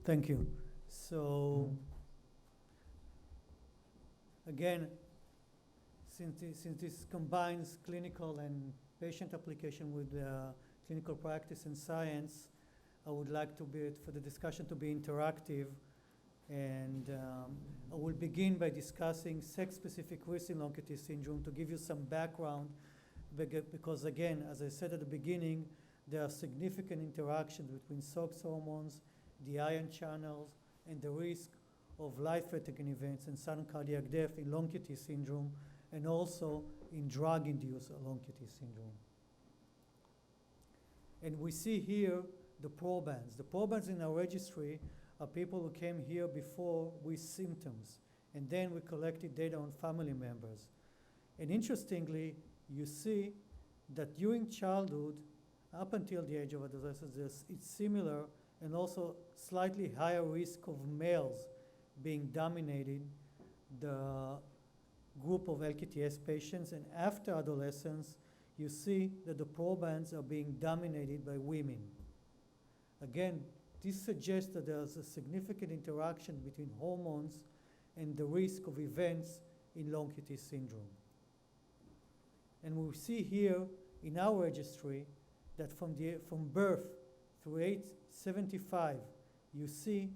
Thank you. So, again, since this combines clinical and patient application with clinical practice and science, I would like for the discussion to be interactive. And I will begin by discussing sex-specific risk in long QT syndrome to give you some background, because again, as I said at the beginning, there are significant interactions between sex hormones, the ion channels, and the risk of life-threatening events and sudden cardiac death in long QT syndrome, and also in drug-induced long QT syndrome. And we see here the probands. The probands in our registry are people who came here before with symptoms, and then we collected data on family members. And interestingly, you see that during childhood, up until the age of adolescence, it's similar and also slightly higher risk of males being dominated the group of LQTS patients, and after adolescence, you see that the probands are being dominated by women. Again, this suggests that there's a significant interaction between hormones and the risk of events in long QT syndrome. And we see here in our registry that from birth through age 75, you see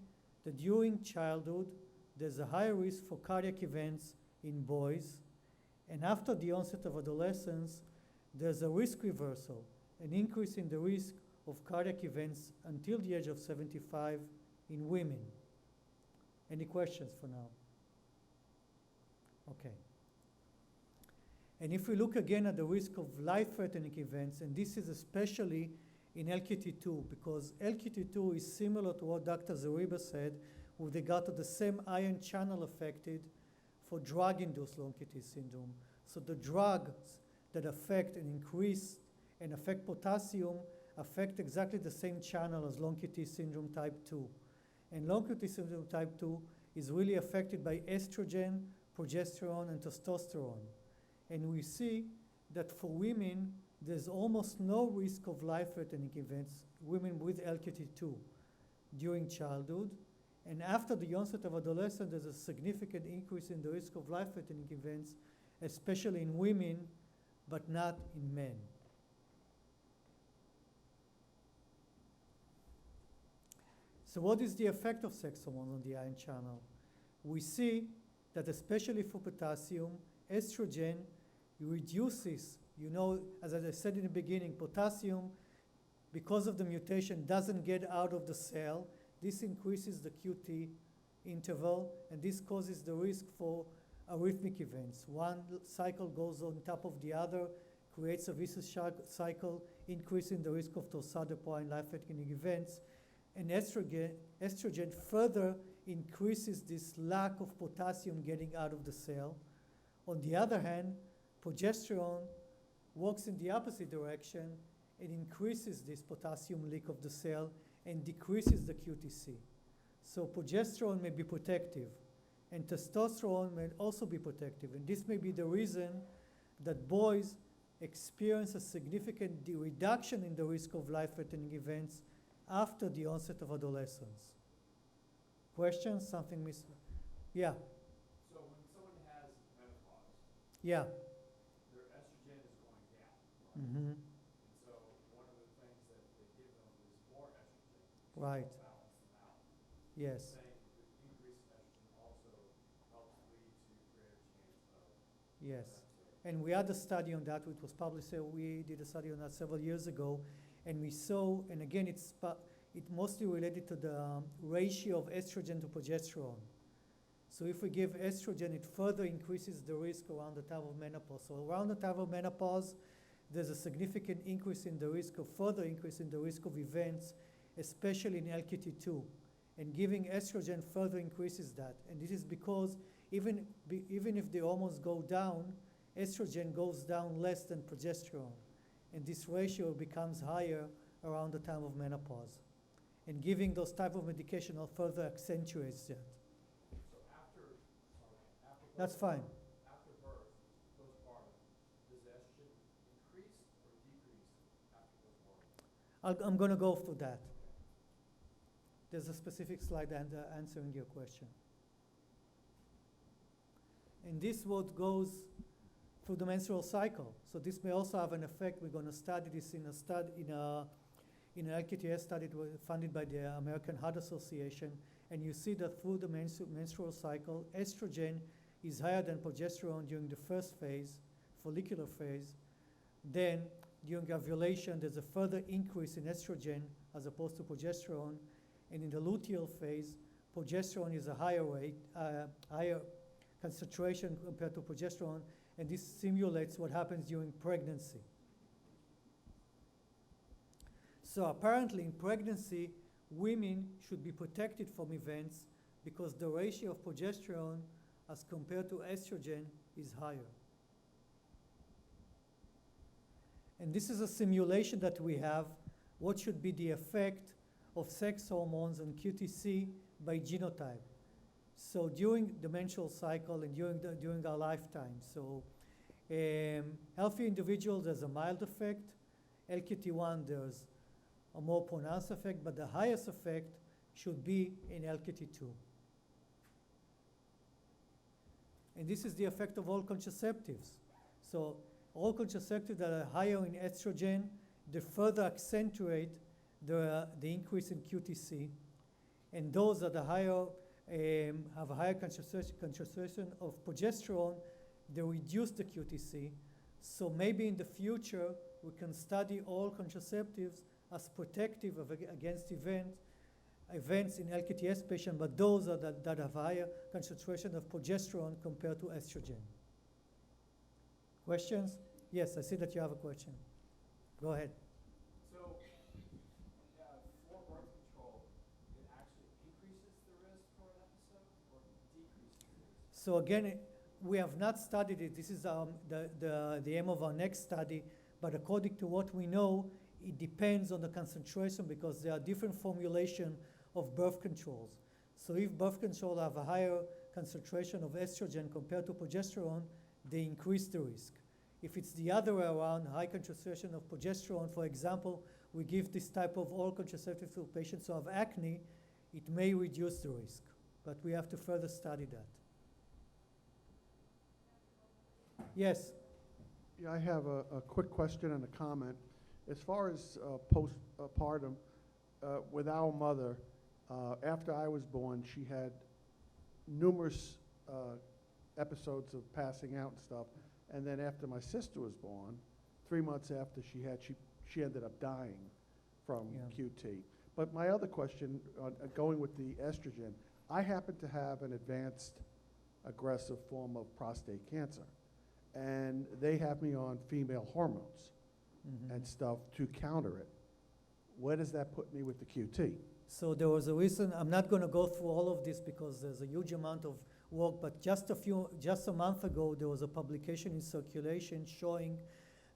that during childhood, there's a higher risk for cardiac events in boys, and after the onset of adolescence, there's a risk reversal, an increase in the risk of cardiac events until the age of 75 in women. Any questions for now? Okay. And if we look again at the risk of life-threatening events, and this is especially in LQT2, because LQT2 is similar to what Dr. Zariba said with regard to the same ion channel affected for drug-induced long QT syndrome. So the drugs that affect and increase and affect potassium affect exactly the same channel as long QT syndrome type 2. And long QT syndrome type 2 is really affected by estrogen, progesterone, and testosterone. And we see that for women, there's almost no risk of life-threatening events, women with LQT2, during childhood. And after the onset of adolescence, there's a significant increase in the risk of life-threatening events, especially in women, but not in men. So what is the effect of sex hormones on the ion channel? We see that especially for potassium, estrogen reduces, as I said in the beginning, potassium, because of the mutation, doesn't get out of the cell. This increases the QT interval, and this causes the risk for arrhythmic events. One cycle goes on top of the other, creates a vicious cycle, increasing the risk of torsade-poor and life-threatening events. And estrogen further increases this lack of potassium getting out of the cell. On the other hand, progesterone works in the opposite direction and increases this potassium leak of the cell and decreases the QTC. So progesterone may be protective, and testosterone may also be protective. And this may be the reason that boys experience a significant reduction in the risk of life-threatening events after the onset of adolescence. Questions? Something missing? Yeah. So when someone has menopause, Yeah. their estrogen is going down, right? Mm-hmm. And so one of the things that they give them is more estrogen to Right. help balance them out. Yes. Saying that increased estrogen also helps lead to greater chance of Yes. cancer. And we had a study on that, which was published. We did a study on that several years ago, and we saw, and again, it mostly related to the ratio of estrogen to progesterone. So if we give estrogen, it further increases the risk around the time of menopause. So around the time of menopause, there's a significant increase in the risk of further increase in the risk of events, especially in LQT2. And giving estrogen further increases that. And this is because even if the hormones go down, estrogen goes down less than progesterone. And this ratio becomes higher around the time of menopause. And giving those type of medication further accentuates that. So after That's fine. After birth, postpartum, does the estrogen increase or decrease after postpartum? I'm going to go through that. There's a specific slide answering your question. And this what goes through the menstrual cycle. So this may also have an effect. We're going to study this in an LQTS study funded by the American Heart Association. And you see that through the menstrual cycle, estrogen is higher than progesterone during the first phase, follicular phase. Then during ovulation, there's a further increase in estrogen as opposed to progesterone. And in the luteal phase, progesterone is a higher concentration compared to progesterone, and this simulates what happens during pregnancy. So apparently in pregnancy, women should be protected from events because the ratio of progesterone as compared to estrogen is higher. And this is a simulation that we have. What should be the effect of sex hormones on QTC by genotype? So during the menstrual cycle and during our lifetime. So healthy individuals, there's a mild effect. LQT1, there's a more pronounced effect, but the highest effect should be in LQT2. And this is the effect of all contraceptives. So all contraceptives that are higher in estrogen, they further accentuate the increase in QTC. And those that are higher, have a higher concentration of progesterone, they reduce the QTC. So maybe in the future, we can study all contraceptives as protective against events in LQTS patients, but those that have higher concentration of progesterone compared to estrogen. Questions? Yes, I see that you have a question. Go ahead. So, for birth control, it actually increases the risk for an episode or decreases the risk? So again, we have not studied it. This is the aim of our next study, but according to what we know, it depends on the concentration because there are different formulation of birth controls. So if birth control have a higher concentration of estrogen compared to progesterone, they increase the risk. If it's the other way around, high concentration of progesterone, for example, we give this type of oral contraceptive to patients who have acne, it may reduce the risk, but we have to further study that. Yes? Yeah, I have a quick question and a comment. As far as postpartum, with our mother, after I was born, she had numerous episodes of passing out and stuff. And then after my sister was born, 3 months after she ended up dying from QT. But my other question, going with the estrogen, I happen to have an advanced aggressive form of prostate cancer. And they have me on female hormones and stuff to counter it. Where does that put me with the QT? So there was a reason, I'm not going to go through all of this because there's a huge amount of work, but just a month ago, there was a publication in Circulation showing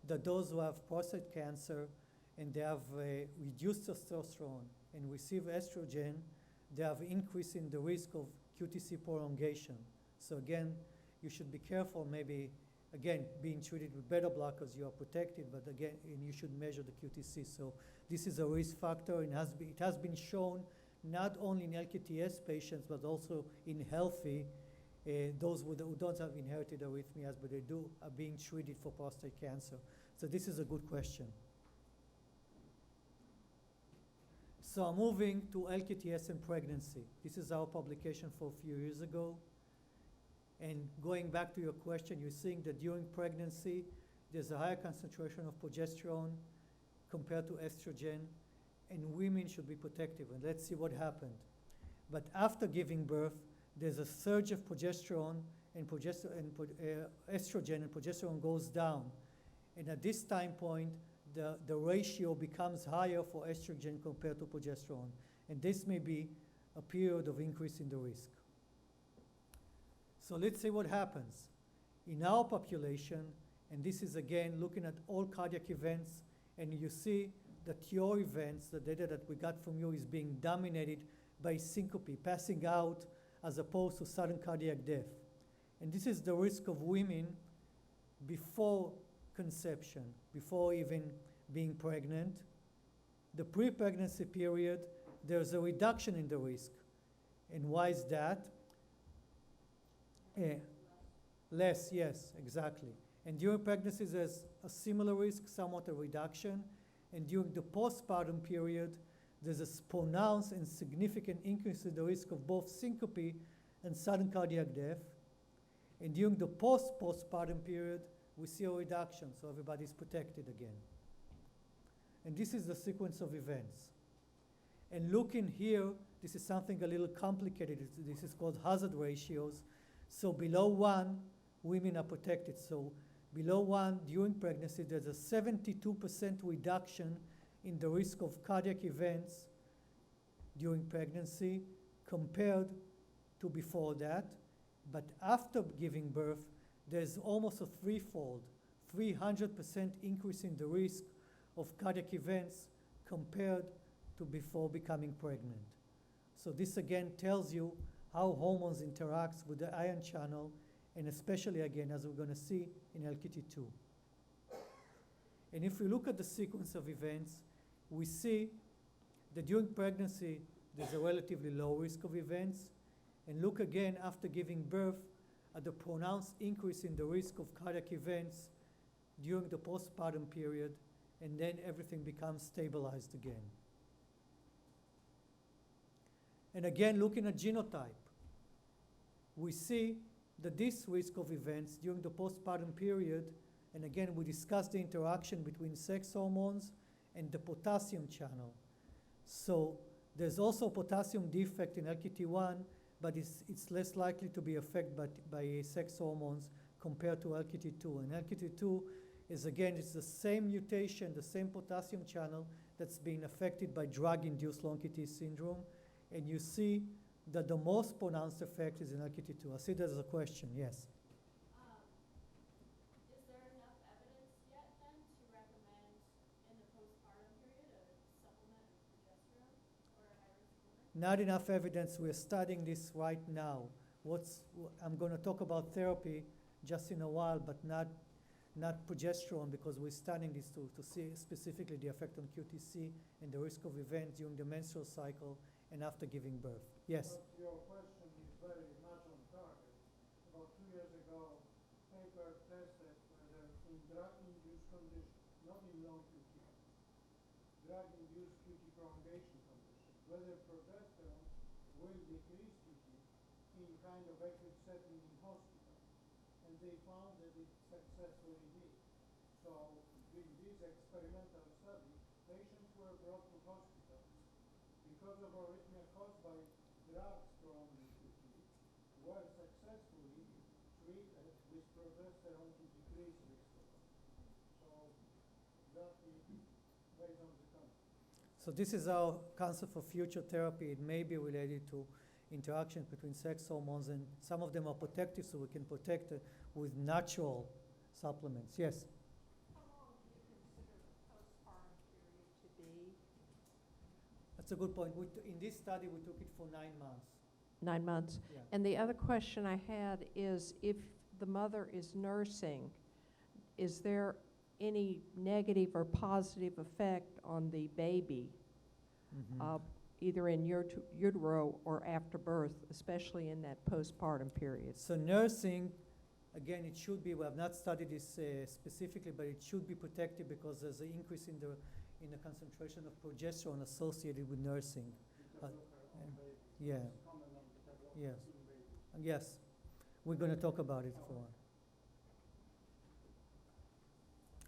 that those who have prostate cancer and they have reduced testosterone and receive estrogen, they have increase in the risk of QTC prolongation. So again, you should be careful, maybe, again, being treated with beta blockers, you are protected, but again, and you should measure the QTC. So this is a risk factor, and it has been shown not only in LQTS patients, but also in healthy, those who don't have inherited arrhythmias, but they are being treated for prostate cancer. So this is a good question. So I'm moving to LQTS and pregnancy. This is our publication for a few years ago. And going back to your question, you're seeing that during pregnancy, there's a higher concentration of progesterone compared to estrogen, and women should be protective. And let's see what happened. But after giving birth, there's a surge of progesterone and estrogen, and progesterone goes down. And at this time point, the ratio becomes higher for estrogen compared to progesterone. And this may be a period of increase in the risk. So let's see what happens. In our population, and this is again looking at all cardiac events, and you see that your events, the data that we got from you is being dominated by syncope, passing out, as opposed to sudden cardiac death. And this is the risk of women before conception, before even being pregnant. The pre-pregnancy period, there's a reduction in the risk. And why is that? Less, yes, exactly. And during pregnancy, there's a similar risk, somewhat a reduction. And during the postpartum period, there's a pronounced and significant increase in the risk of both syncope and sudden cardiac death. And during the postpartum period, we see a reduction, so everybody's protected again. And this is the sequence of events. And looking here, this is something a little complicated. This is called hazard ratios. So below 1, women are protected. So below 1, during pregnancy, there's a 72% reduction in the risk of cardiac events during pregnancy compared to before that. But after giving birth, there's almost a threefold, 300% increase in the risk of cardiac events compared to before becoming pregnant. So this again tells you how hormones interact with the ion channel, and especially again, as we're going to see in LQT2. And if we look at the sequence of events, we see that during pregnancy, there's a relatively low risk of events. And look again after giving birth at the pronounced increase in the risk of cardiac events during the postpartum period, and then everything becomes stabilized again. And again, looking at genotype, we see that this risk of events during the postpartum period, and again, we discussed the interaction between sex hormones and the potassium channel. So there's also a potassium defect in LQT1, but it's less likely to be affected by sex hormones compared to LQT2. And LQT2 is, again, it's the same mutation, the same potassium channel that's being affected by drug-induced long QT syndrome. And you see that the most pronounced effect is in LQT2. I see there's a question, yes. Is there enough evidence yet then to recommend in the postpartum period a supplement of progesterone or a high-risk woman? Not enough evidence. We're studying this right now. I'm going to talk about therapy just in a while, but not progesterone, because we're studying this to see specifically the effect on QTC and the risk of events during the menstrual cycle and after giving birth. Yes? But your question is very much on target. About 2 years ago, paper tested whether in drug-induced condition, not in long QT, drug-induced QT prolongation condition, whether progesterone will decrease QT in kind of acute setting in hospital. And they found that it successfully did. So in this experimental study, patients were brought to hospitals because of arrhythmia caused by drugs prolonging QT, were successfully treated with progesterone to decrease risk of it. So that is based on the concept. So this is our concept for future therapy. It may be related to interaction between sex hormones, and some of them are protective, so we can protect it with natural supplements. Yes? How long do you consider the postpartum period to be? That's a good point. In this study, we took it for 9 months. 9 months. Yeah. And the other question I had is, if the mother is nursing, is there any negative or positive effect on the baby, Mhm. either in utero or after birth, especially in that postpartum period? So nursing, again, it should be, we have not studied this specifically, but it should be protective because there's an increase in the concentration of progesterone associated with nursing. Yeah. Yes. Yes. We're going to talk about it for.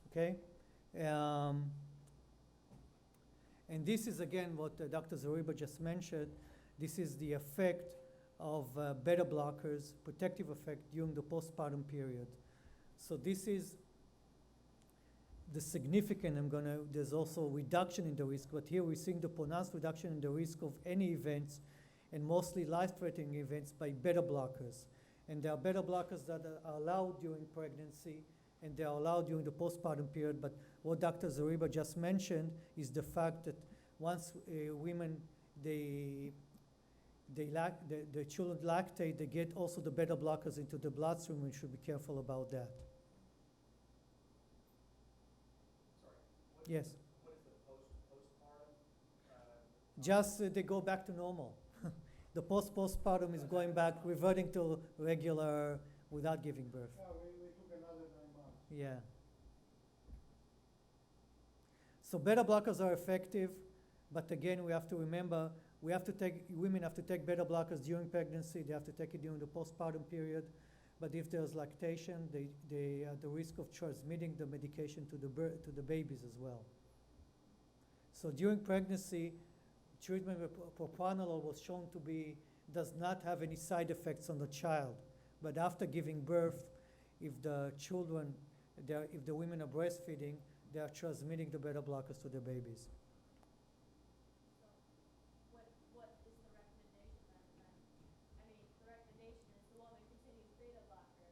Okay. And this is again what Dr. Zariba just mentioned. This is the effect of beta blockers, protective effect during the postpartum period. So this is the significant, there's also reduction in the risk, but here we're seeing the pronounced reduction in the risk of any events, and mostly life-threatening events, by beta blockers. And there are beta blockers that are allowed during pregnancy, and they are allowed during the postpartum period, but what Dr. Zariba just mentioned is the fact that once women, the children lactate, they get also the beta blockers into the bloodstream, and we should be careful about that. Sorry. Yes. What is the postpartum? Just they go back to normal. The postpartum is going back, reverting to regular without giving birth. Yeah, we took another 9 months. Yeah. So beta blockers are effective, but again, we have to remember, women have to take beta blockers during pregnancy, they have to take it during the postpartum period, but if there's lactation, they are the risk of transmitting the medication to the babies as well. So during pregnancy, treatment with propranolol was shown to does not have any side effects on the child, but after giving birth, if the women are breastfeeding, they are transmitting the beta blockers to the babies. So what is the recommendation then? I mean, the recommendation is the woman continues beta blocker.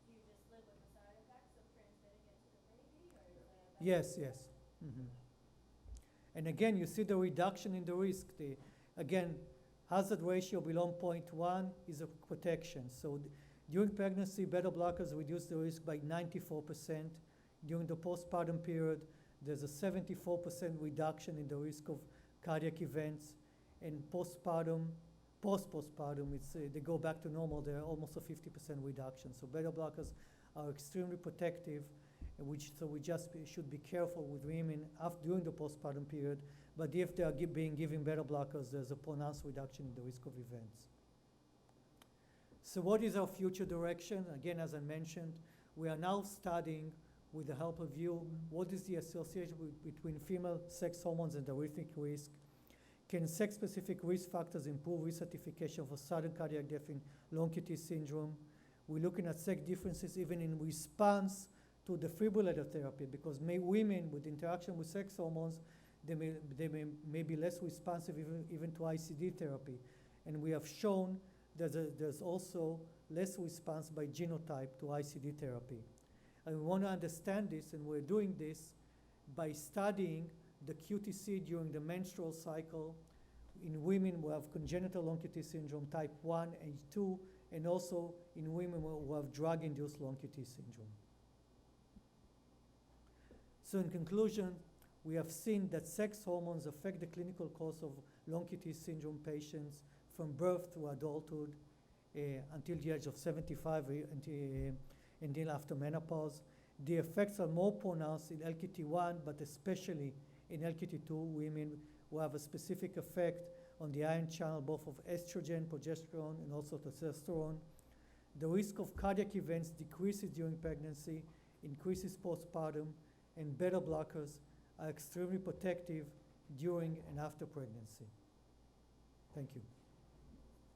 Do you just live with the side effects of transmitting it to the baby, or is that a better Yes, way to yes. go? Mhm. And again, you see the reduction in the risk. Again, hazard ratio below 0.1 is a protection. So during pregnancy, beta blockers reduce the risk by 94%. During the postpartum period, there's a 74% reduction in the risk of cardiac events. And post-postpartum, they go back to normal. They're almost a 50% reduction. So beta blockers are extremely protective, so we just should be careful with women during the postpartum period. But if they are being given beta blockers, there's a pronounced reduction in the risk of events. So what is our future direction? Again, as I mentioned, we are now studying, with the help of you, what is the association between female sex hormones and arrhythmic risk? Can sex-specific risk factors improve recertification for sudden cardiac death in long QT syndrome? We're looking at sex differences even in response to defibrillator therapy, because women with interaction with sex hormones, they may be less responsive even to ICD therapy. And we have shown that there's also less response by genotype to ICD therapy. And we want to understand this, and we're doing this by studying the QTC during the menstrual cycle in women who have congenital long QT syndrome type 1 and 2, and also in women who have drug-induced long QT syndrome. So in conclusion, we have seen that sex hormones affect the clinical course of long QT syndrome patients from birth to adulthood until the age of 75, until after menopause. The effects are more pronounced in LQT1, but especially in LQT2 women who have a specific effect on the ion channel, both of estrogen, progesterone, and also testosterone. The risk of cardiac events decreases during pregnancy, increases postpartum, and beta blockers are extremely protective during and after pregnancy. Thank you.